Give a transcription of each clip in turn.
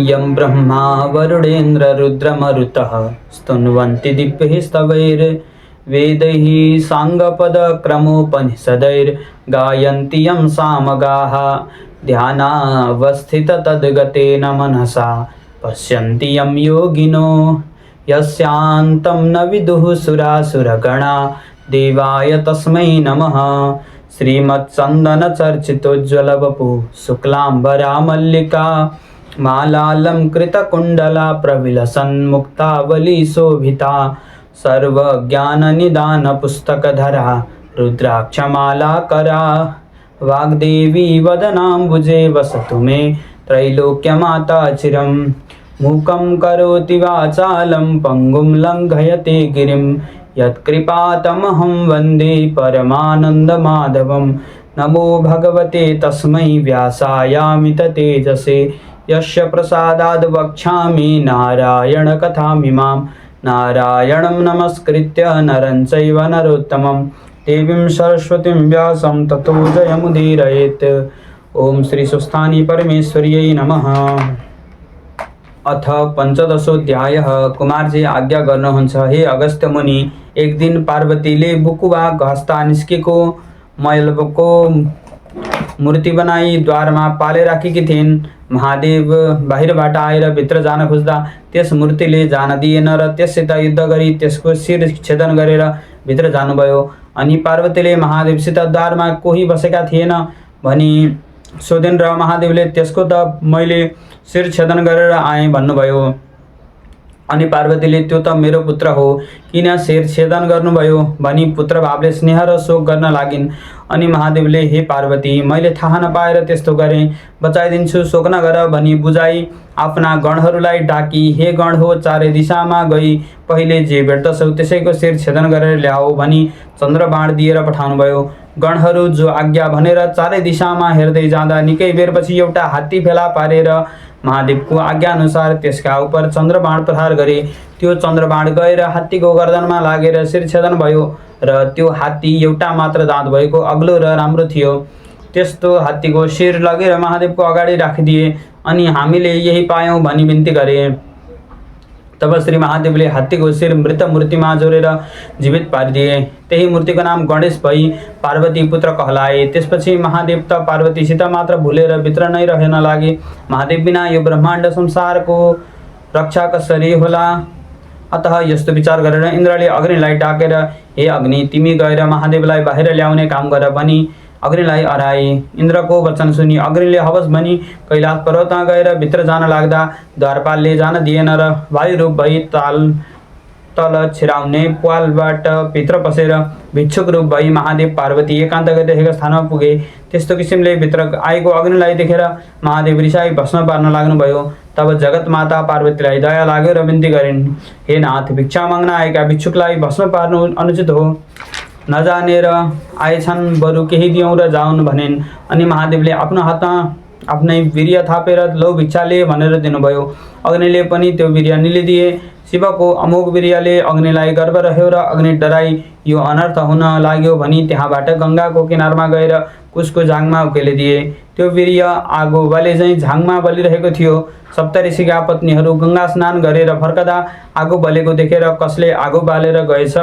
यं ब्रह्मा वरुणेन्द्र रुद्रमरुतः स्तुन्वन्ति दिव्यैः स्तवैर्वेदैः साङ्गपदक्रमोपनिषदैर्गायन्ति यं सामगाः ध्यानावस्थिततद्गतेन मनसा पश्यन्ति यं योगिनो यस्यान्तं न विदुः सुरासुरगणा देवाय तस्मै नमः। श्रीमत्चन्दनचर्चितोज्ज्वलवपु शुक्लाम्बरा मल्लिका मालालङ्कृतकुण्डला प्रविलसन्मुक्तावली शोभिता सर्वज्ञाननिदानपुस्तकधरा रुद्राक्षमालाकरा वाग्देवी वदनाम्बुजे वसतु मे त्रैलोक्यमाता चिरं। मूकं करोति वाचालं पङ्गुं लङ्घयते गिरिं यत्कृपातमहं वन्दे परमानन्दमाधवं। नमो भगवते तस्मै व्यासायामिततेजसे यस्य प्रसादाद् वक्ष्यामि नारायणकथामिमां। नारायणं नमस्कृत्य नरं चैव नरोत्तमं देवीं सरस्वतीं व्यासं ततो जयमुदीरयेत्। ओम श्री स्वस्थानी परमेश्वर्यै नमः। अथ पंचदशोऽध्यायः। कुमारजी आज्ञा गर्नुहुन्छ, हे अगस्त्य मुनि, एक दिन पार्वतीले बुकुवा घस्ता निस्केको मैलको मूर्ति बनाई द्वारमा पाले राखेकी थिइन्। महादेव बाहिरबाट आएर भित्र जान खोज्दा त्यस मूर्तिले जान दिएन र त्यससित युद्ध गरी त्यसको शिर छेदन गरेर भित्र जानुभयो। अनि पार्वतीले महादेवसित द्वारमा कोही बसेका थिएन भनी सोधिन् र महादेवले त्यसको त मैले शिर छेदन गरेर आएँ भन्नुभयो। अनि पार्वतीले त्यो त मेरो पुत्र हो, किन शिर छेदन गर्नुभयो भनी पुत्र भावले स्नेह र शोक गर्न लागिन्। अनि महादेवले, हे पार्वती, मैले थाहा नपाएर त्यस्तो गरेँ, बचाइदिन्छु, शोक नगर भनी बुझाई आफ्ना गणहरूलाई डाकी, हे गण हो, चारै दिशामा गई पहिले जे भेट्दछौ त्यसैको शिर छेदन गरेर ल्याऊ भनी चन्द्रबाण दिएर पठाउनुभयो। गणहरू जो आज्ञा भनेर चारै दिशामा हेर्दै जाँदा निकै बेरपछि एउटा हात्ती फेला पारेर महादेवको आज्ञाअनुसार त्यसका उपर चन्द्रबाण प्रहार गरे। त्यो चन्द्रबाण गएर हात्तीको गर्दनमा लागेर शिर छेदन भयो र त्यो हात्ती एउटा मात्र दाँत भएको अग्लो र राम्रो थियो। त्यस्तो हात्तीको शिर लगेर महादेवको अगाडि राखिदिए अनि हामीले यही पायौँ भनी बिन्ती गरे। तब श्री महादेवले हात्तीको शिर मृत मूर्तिमा जोडेर जीवित पारिदिए। त्यही मूर्तिको नाम गणेश भई पार्वती पुत्र कहलाए। त्यसपछि महादेव त पार्वतीसित मात्र भुलेर भित्र नै रहन लागे। महादेव बिना यो ब्रह्माण्ड संसारको रक्षा कसरी होला? अतः यस्तो विचार गरेर इन्द्रले अग्निलाई डाकेर, हे अग्नि, तिमी गएर महादेवलाई बाहिर ल्याउने काम गर भनी अग्निलाई हराए। इन्द्रको वचन सुनि अग्निले हवस भनी कैलाश पर्वतमा गएर भित्र जान लाग्दा द्वारपालले जान दिएन र वायुरूप भई तल छिराउने प्वालबाट भित्र पसेर भिक्षुक रूप भई महादेव पार्वती एकान्त गरिरहेको स्थानमा पुगे। त्यस्तो किसिमले भित्र आएको अग्निलाई देखेर महादेव रिसाई भस्म पार्न लाग्नुभयो। तब जगत माता पार्वतीलाई दया लाग्यो र बिन्ती गरिन्, हे नाथ, भिक्षा माग्न आएका भिक्षुकलाई भस्म पार्नु अनुचित हो, नजानेर आएछन्, बरु केही दिउँ र जाउन् भनिन्। अनि महादेवले आफ्नो हातमा आफ्नै वीर्य थापेर लौ भिक्षा ले भनेर दिनुभयो। अग्निले पनि त्यो वीर्य निलिदिए। शिवको अमोघ वीर्यले अग्निलाई गर्व रह्यो र अग्नि डराई यो अनर्थ हुन लाग्यो भनी त्यहाँबाट गङ्गाको किनारमा गएर कुसको झाङमा उकेलिदिए। त्यो वीर्य आगो बाले झैँ झाङमा बलिरहेको थियो। सप्तऋषिका पत्नीहरू गङ्गा स्नान गरेर फर्कदा आगो बलेको देखेर कसले आगो बालेर गएछ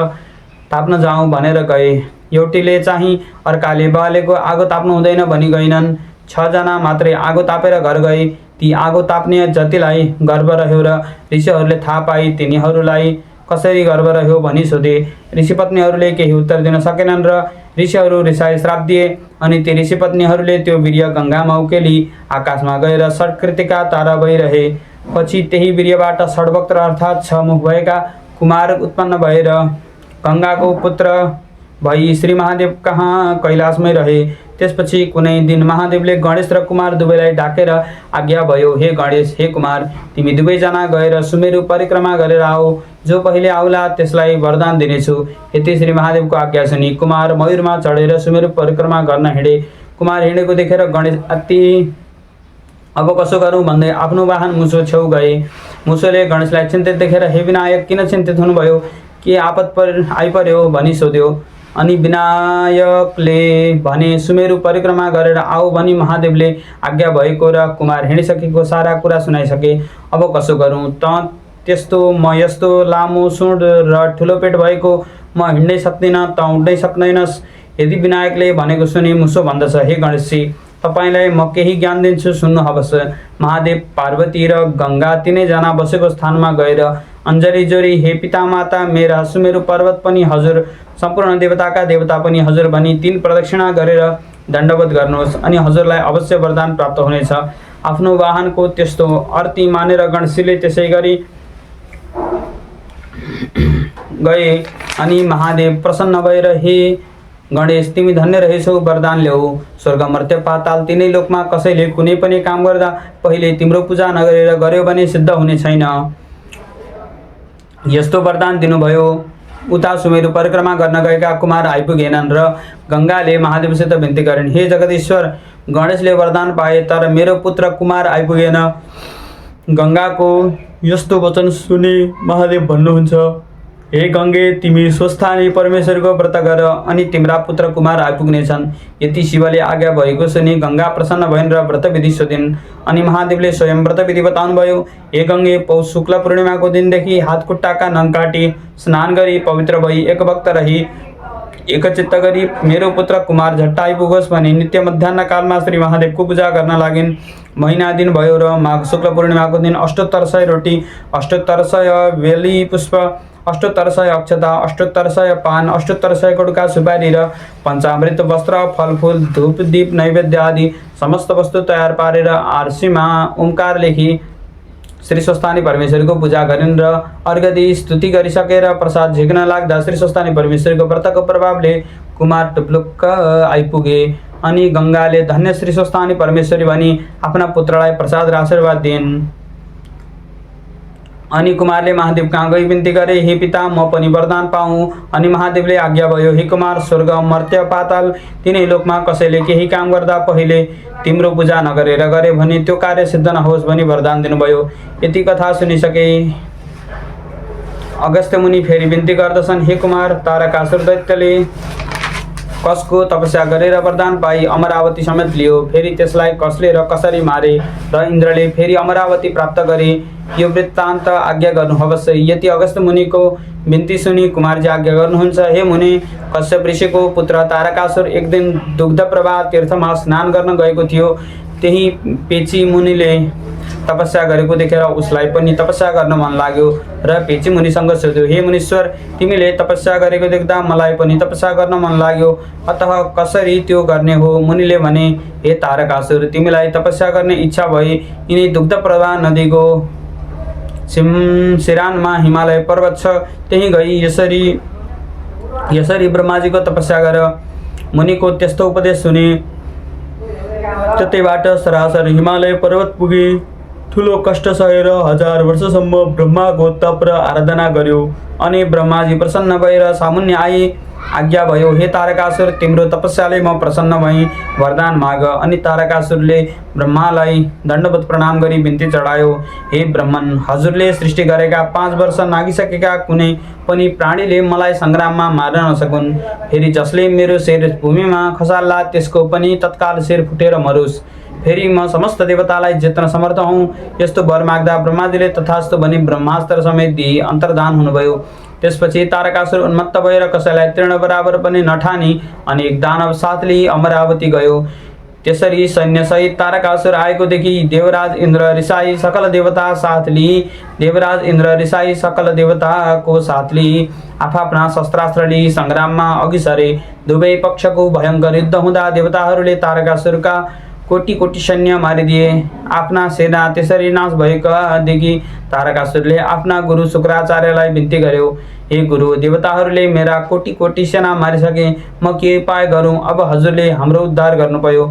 ताप्न जाउँ भनेर गए। एउटीले चाहिँ अर्काले बालेको आगो ताप्नु हुँदैन भनी गएनन्। 6 जना मात्रै आगो तापेर घर गए। ती आगो ताप्ने जतिलाई गर्व रह्यो र ऋषिहरूले थाहा पाई तिनीहरूलाई कसरी गर्व रह्यो भनी सोधे। ऋषिपत्नीहरूले केही उत्तर दिन सकेनन् र ऋषिहरू रिसाई श्राप दिए। अनि ती ऋषिपत्नीहरूले त्यो वीर्य गङ्गामा उकेली आकाशमा गएर षट्कृतिका तारा भइरहे। पछि त्यही वीर्यबाट षड्वक्त्र अर्थात् 6 मुख भएका कुमार उत्पन्न भएर गङ्गाको पुत्र भई श्री महादेव कहाँ कैलाशमै रहे। त्यसपछि कुनै दिन महादेवले गणेश र कुमार दुवैलाई डाकेर आज्ञा भयो, हे गणेश, हे कुमार, तिमी दुवैजना गएर सुमेरु परिक्रमा गरेर आओ। जो पहिले आउला त्यसलाई वरदान दिनेछु। यति श्री महादेवको आज्ञा सुनि कुमार मयूरमा चढेर सुमेरु परिक्रमा गर्न हिँडे। कुमार हिँडेको देखेर गणेश अति अब कसो गरौँ भन्दै आफ्नो वाहन मुसो छेउ गए। मुसोले गणेशलाई चिन्तित देखेर, हे विनायक, किन चिन्तित हुनुभयो? के आपत आइपर्यो भनी सोध्यो। अनि विनायकले भने सुमेरु परिक्रमा गरेर आऊ भनी महादेवले आज्ञा भएको र कुमार हिँडिसकेको सारा कुरा सुनाइसके। अब कसो गरौँ त, त्यस्तो म यस्तो लामो सुँड र ठुलो पेट भएको म हिँड्नै सक्दिनँ, त उड्नै सक्दैनस्। यदि विनायकले भनेको सुनि मुसो भन्दछ, हे गणेशजी तपाईँलाई म केही ज्ञान दिन्छु, सुन्नु हवस्। महादेव पार्वती र गङ्गा तिनैजना बसेको स्थानमा गएर अञ्जली जोरी, हे पितामाता मेरा, सुमेरु पर्वत पनि हजुर, सम्पूर्ण देवताका देवता पनि हजुर भनी 3 प्रदक्षिणा गरेर दण्डवत गर्नुहोस्, अनि हजुरलाई अवश्य वरदान प्राप्त हुनेछ। आफ्नो वाहनको त्यस्तो अर्ती मानेर गणेशजीले त्यसै गरी गए। अनि महादेव प्रसन्न भएर, हे गणेश तिमी धन्य रहेछौ, वरदान ल्याऊ। स्वर्ग मर्त्य पाताल तिनै लोकमा कसैले कुनै पनि काम गर्दा पहिले तिम्रो पूजा नगरेर गर्यो भने सिद्ध हुने छैन। यस्तो वरदान दिनुभयो। उता सुमेरु परिक्रमा गर्न गएका कुमार आइपुगेनन् र गङ्गाले महादेवसित बिन्ती गरिन्, हे जगदीश्वर गणेशले वरदान पाए तर मेरो पुत्र कुमार आइपुगेन। गङ्गाको यस्तो वचन सुनि महादेव भन्नुहुन्छ, हे गङ्गे तिमी स्वस्थानी परमेश्वरको व्रत गर, अनि तिम्रा पुत्र कुमार आइपुग्नेछन्। यति शिवले आज्ञा भएको सुनि गङ्गा प्रसन्न भइन् र व्रतविधि सोधिन्। अनि महादेवले स्वयं व्रतविधि बताउनुभयो। हे गङ्गे पौष शुक्ल पूर्णिमाको दिनदेखि हात खुट्टाका नङ काटी स्नान गरी पवित्र भई एक भक्त रही एकचित्त गरी मेरो पुत्र कुमार झट्ट आइपुगोस् भनी नित्य मध्याह्न कालमा श्री महादेवको पूजा गर्न लागिन्। महिना दिन भयो र माघ शुक्ल पूर्णिमाको दिन 7800 रोटी, 7800 बेली पुष्प, 7800 अक्षता, 7800 पान, 7800 गुडका सुपारी र पञ्चामृत वस्त्र, फलफूल, धूप दीप नैवेद्य आदि समस्त वस्तु तयार पारेर आरसीमा ओमकार लेखी श्री स्वस्थानी परमेश्वरको पूजा गरिन् र अर्घ दिई स्तुति गरिसकेर प्रसाद झिक्न लाग्दा श्री स्वस्थानी परमेश्वरको व्रतको प्रभावले कुमार टुप्लुक्क आइपुगे। अनि गङ्गाले धन्य श्री स्वस्थानी परमेश्वरी भनी आफ्ना पुत्रलाई प्रसाद र आशीर्वाद दिइन्। अनि कुमारले महादेव कहाँ गई बिन्ती गरे, हे पिता म पनि वरदान पाऊँ। अनि महादेवले आज्ञा भयो, हे कुमार स्वर्ग मर्त्य पाताल तिनै लोकमा कसैले केही काम गर्दा पहिले तिम्रो पूजा नगरेर गरे भने त्यो कार्य सिद्ध नहोस् भनी वरदान दिनुभयो। यति कथा सुनिसके अगस्त्य मुनि फेरि बिन्ती गर्दछन्, हे कुमार तारकासुर दैत्यले कसको तपस्या गरेर वरदान पाई अमरावती समेत लियो, फेरि त्यसलाई कसले र कसरी मारे र इन्द्रले फेरि अमरावती प्राप्त गरे, यो वृत्तान्त आज्ञा गर्नुहोस्। यति अगस्त्य मुनिको बिन्ती सुनि कुमारजी आज्ञा गर्नुहुन्छ, हे मुनि कश्यप ऋषिको पुत्र तारकासुर एक दिन दुग्ध प्रवाह तीर्थमा स्नान गर्न गएको थियो। त्यही पेची मुनिले तपस्या गरेको देखेर उसलाई पनि तपस्या गर्न मन लाग्यो र पेची मुनिसँग सोध्यो, हे मुनीश्वर तिमीले तपस्या गरेको देख्दा मलाई पनि तपस्या गर्न मन लाग्यो, अतः कसरी त्यो गर्ने हो? मुनिले भने, हे तारकासुर तिमीलाई तपस्या गर्ने इच्छा भए यिनै दुग्ध प्रवाह नदीको सिरानमा हिमालय पर्वत छ, त्यहीँ गई यसरी ब्रह्माजीको तपस्या गर। मुनिको त्यस्तो उपदेश सुने त्यतैबाट सरासर हिमालय पर्वत पुगे। ठुलो कष्ट सहेर 1000 वर्षसम्म ब्रह्माको तप र आराधना गर्यो। अनि ब्रह्माजी प्रसन्न भएर सामुन्य आए। आज्ञा भयो, हे तारकासुर तिम्रो तपस्याले म प्रसन्न भई, वरदान माग। अनि तारकासुरले ब्रह्मालाई दण्डवत प्रणाम गरी बिन्ती चढायो, हे ब्रह्मन हजुरले सृष्टि गरेका 5 वर्ष नागिसकेका कुनै पनि प्राणीले मलाई सङ्ग्राममा मार्न नसकुन्। फेरि जसले मेरो शिर भूमिमा खसाल्ला त्यसको पनि तत्काल शिर फुटेर मरोस्। फेरि म समस्त देवतालाई जित्न समर्थ हौँ। यस्तो वर माग्दा ब्रह्माजीले तथास्तु भनी ब्रह्मास्त्र समेत दिई अन्तर्धान हुनुभयो। त्यसपछि तारकासुर उन्मत्त भएर कसैलाई तृण बराबर पनि नठानी अनेक दानव साथ लिई अमरावती गयो। त्यसरी सैन्यसहित तारकासुर आएको देखि देवराज इन्द्र रिसाई सकल देवता साथ लिई देवताको साथ लिई आफ्ना शस्त्रास्त्र लिई सङ्ग्राममा अघि सरे। दुवै पक्षको भयङ्कर युद्ध हुँदा देवताहरूले तारकासुरका कोटी सैन्य मारिदिए। आफ्ना सेना त्यसरी नाश भएकादेखि तारकासुरले आफ्ना गुरु शुक्राचार्यलाई बिन्ती गर्यो, हे गुरु देवताहरूले मेरा कोटी सेना मारिसके, म के उपाय गरौँ? अब हजुरले हाम्रो उद्धार गर्नुभयो।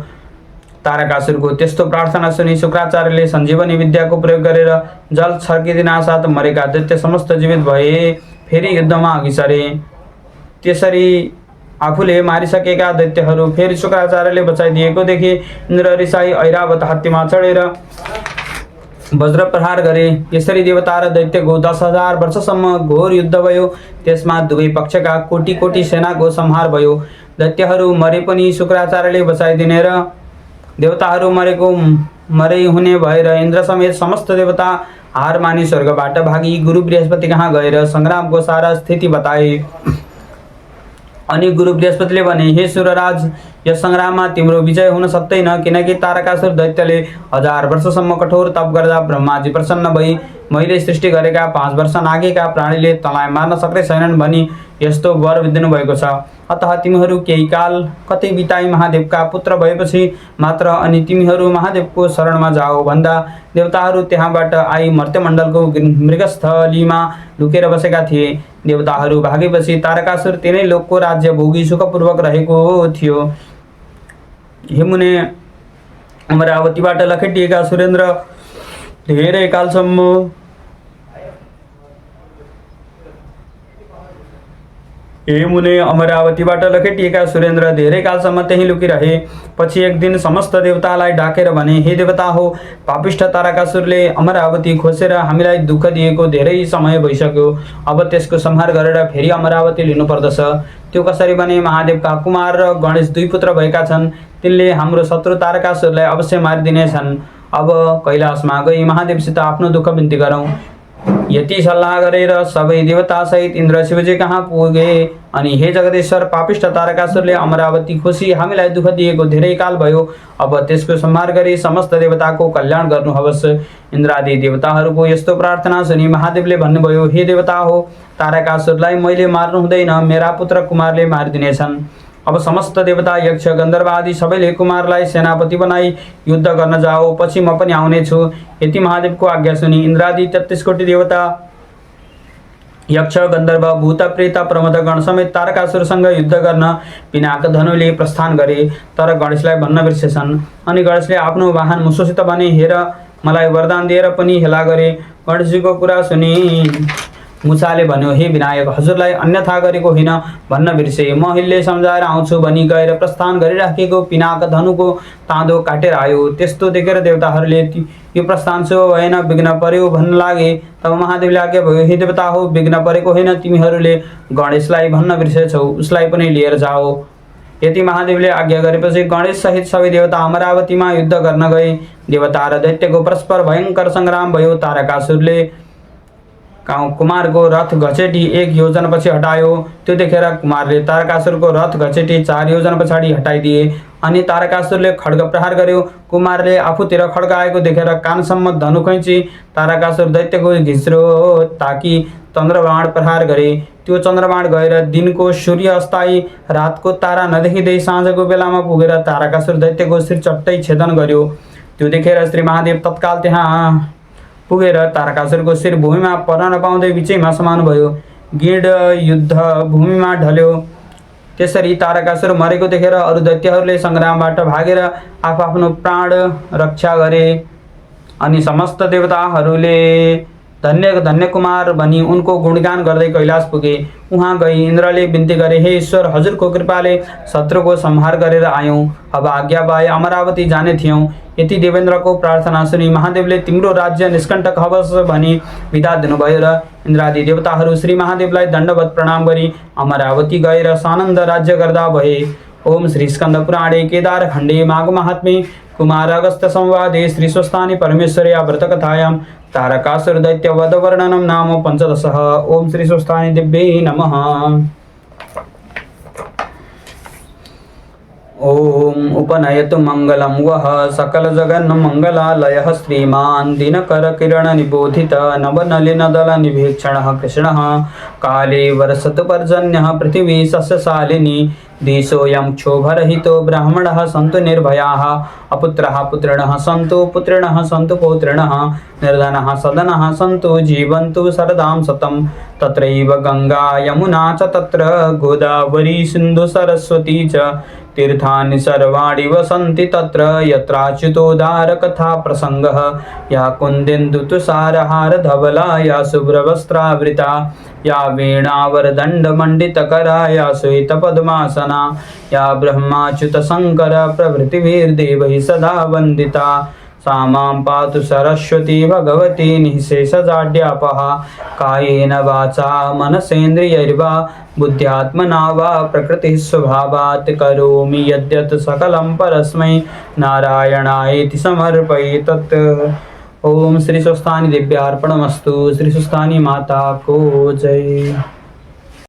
तारकासुरको त्यस्तो प्रार्थना सुनि शुक्राचार्यले सञ्जीवनी विद्याको प्रयोग गरेर जल छर्किदिनासाथ मरेका दैत्य समस्त जीवित भए। फेरि युद्धमा अघि सरे। त्यसरी आफूले मारिसकेका दैत्यहरू फेरि शुक्राचार्यले बचाइदिएको देखे इन्द्र रिसाई ऐरावत हात्तीमा चढेर वज्र प्रहार गरे। यसरी देवता र दैत्यको 10,000 वर्षसम्म घोर युद्ध भयो। त्यसमा दुवै पक्षका कोटी कोटी सेनाको संहार भयो। दैत्यहरू मरे पनि शुक्राचार्यले बचाइदिने र देवताहरू मरै हुने भएर इन्द्र समेत समस्त देवता हार मानी स्वर्गबाट भागी गुरु बृहस्पति कहाँ गएर सङ्ग्रामको सारा स्थिति बताए। अनि गुरु बृहस्पतिले भने, हे सुरराज, यस सङ्ग्राममा तिम्रो विजय हुन सक्दैन, किनकि तारकासुर दैत्यले 1000 वर्षसम्म कठोर तप गर्दा ब्रह्माजी प्रसन्न भई मैले सृष्टि गरेका 5 वर्ष नागेका प्राणीले तँलाई मार्न सक्ने छैनन् भनी यस्तो वर दिनुभएको छ। अतः तिमीहरू केही काल कतै बिताई महादेवका पुत्र भएपछि मात्र अनि तिमीहरू महादेवको शरणमा जाओ भन्दा देवताहरू त्यहाँबाट आई मर्त्यमण्डलको मृगस्थलीमा लुकेर बसेका थिए। देवताहरू भागेपछि तारकासुर तिनै लोकको राज्य भोगी सुखपूर्वक रहेको थियो। हेमुने अमरावतीबाट लखेटिएका सुरेन्द्र धेरै कालसम्म अमरावतीबाट लखेटिएका सुरेन्द्र धेरै कालसम्म त्यहीँ लुकिरहे। पछि एक दिन समस्त देवतालाई डाकेर भने, हे देवता हो, पापिष्ठ तारकासुरले अमरावती खोसेर हामीलाई दुःख दिएको धेरै समय भइसक्यो। अब त्यसको संहार गरेर फेरि अमरावती लिनुपर्दछ। त्यो कसरी भने, महादेवका कुमार र गणेश 2 पुत्र भएका छन्। तिनले हाम्रो शत्रु तारकासुरलाई अवश्य मारिदिनेछन्। अब कैलाशमा गई महादेवसित आफ्नो दुःख बिन्ती गरौँ। यति सल्लाह गरेर सबै देवतासहित इन्द्र शिवजी कहाँ पुगे। अनि हे जगदीश्वर, पापिष्ठ तारकासुरले अमरावती खोसी हामीलाई दुःख दिएको धेरै काल भयो। अब त्यसको संहार गरी समस्त देवताको कल्याण गर्नुहोस्। इन्द्रादि देवताहरूको यस्तो प्रार्थना सुनि महादेवले भन्नुभयो, हे देवता हो, तारकासुरलाई मैले मार्नु हुँदैन, मेरा पुत्र कुमारले मारिदिनेछन्। अब समस्त देवता यक्ष गन्धर्व आदि सबैले कुमारलाई सेनापति बनाई युद्ध गर्न जाओ, पछि म पनि आउनेछु। यति महादेवको आज्ञा सुनि इन्द्रादि 33 कोटी देवता यक्ष गन्धर्व भूत प्रेत प्रमथगण समेत तारकासुरसँग युद्ध गर्न पिनाक धनुले प्रस्थान गरे। तर गणेशलाई भन्न बिर्सेछन्। अनि गणेशले आफ्नो वाहन मुसोसित भने, हेर, मलाई वरदान दिएर पनि हेला गरे। गणेशजीको कुरा सुनि मुसाले भन्यो, हे विनायक, हजुरलाई अन्यथा गरेको होइन भन्न बिर्से। म हिले सम्झाएर आउँछु भनी गएर प्रस्थान गरिराखेको पिनाक धनुको ताँदो काटेर आयो। त्यस्तो देखेर देवताहरूले यो प्रस्थान शुभ भएन, विघ्न पर्यो भन्न लागे। तब महादेवले आज्ञा भयो, हे देवता हो, विघ्न परेको होइन, तिमीहरूले गणेशलाई भन्न बिर्सेछौ, उसलाई पनि लिएर जाओ। यति महादेवले आज्ञा गरेपछि गणेश सहित सबै देवता अमरावतीमा युद्ध गर्न गए। देवता र दैत्यको परस्पर भयङ्कर सङ्ग्राम भयो। तारकासुरले कुमारको रथ घचेटी 1 योजना पछि हटायो। त्यो देखेर कुमारले तारकासुरको रथ घचेटी 4 योजना पछाडि हटाइदिए। अनि तारकासुरले खड्ग प्रहार गर्यो। कुमारले आफूतिर खड्ग आएको देखेर कानसम्म धनु खैँची तारकासुर दैत्यको घिच्रो ताकि चन्द्रबाण प्रहार गरे। त्यो चन्द्रबाण गएर दिनको सूर्य अस्ताई रातको तारा नदेखिँदै साँझको बेलामा पुगेर तारकासुर दैत्यको शिर चट्टै छेदन गर्यो। त्यो देखेर श्री महादेव तत्काल त्यहाँ पुगेर तारकासुरको शिर भूमिमा पर्न नपाउँदै बिचैमा समान भयो। गिड युद्ध भूमिमा ढल्यो। त्यसरी तारकासुर मरेको देखेर अरू दैत्यहरूले सङ्ग्रामबाट भागेर आफ्नो प्राण रक्षा गरे। अनि समस्त देवताहरूले धन्य धन्य कुमार भनी उनको गुणगान गर्दै कैलाश पुगे। उहाँ गई इन्द्रले बिन्ती गरे, हे ईश्वर, हजुरको कृपाले शत्रुको संहार गरेर आयौँ। अब आज्ञा पाए अमरावती जाने थियौँ। यति देवेन्द्रको प्रार्थना सुनि महादेवले तिम्रो राज्य निष्कण्टक होस् भनी बिदा दिनुभयो र इन्द्रादि देवताहरू श्री महादेवलाई दण्डवत प्रणाम गरी अमरावती गएर सानन्द राज्य गर्दा भए। ओम श्री स्कंद पुराणे केदार खण्डे माघ महात्म्ये कुमार अगस्त्य संवादे श्री स्वस्थानि परमेश्वर्या व्रतकथायां तारकासुर दैत्य वध वर्णनम नाम 15। ओम श्री स्वस्थानि दिव्ये नमः। ओम उपनयतु मंगलम वह सकल जगन्न मंगलालयः श्रीमान दिनकर किरण निबोधित नवनलिन दल निभीक्षणः कृष्णः काले वर्षतु पर्जन्यः पृथिवी सस्यशालिनी देशोऽयं क्षोभरहितो ब्राह्मणः सन्तु निर्भयाः अपुत्रः पुत्रिणः सन्तु पुत्रिणः सन्तु पौत्रिणः निर्धनः सदनः सन्तु जीवन्तु शरदां शतं तत्रैव गंगा यमुना च तत्र गोदावरी सिन्धु सरस्वती च तीर्थानि सर्वाणि वसन्ति तत्र यत्राच्युतोद्धार कथा प्रसंगः या कुन्देन्दु तुषारहार धवला या शुभ्रवस्त्रावृता या वीणावरदण्डमण्डितकरा या श्वेतपद्मासना या ब्रह्माच्युत शंकर प्रभृतिभिर्देवैः सदा वन्दिता सा मां पातु सरस्वती भगवती निःशेषजाड्यापहा कायेन वाचा मनसेन्द्रियैर्वा बुद्ध्यात्मना वा प्रकृतिः स्वभावात् करोमि यद्यत् सकलं परस्मै नारायणायेति समर्पयेतत्। ओम श्री स्वस्थानी दिव्यार्पणमस्तु। श्री स्वस्थानी माता को जय।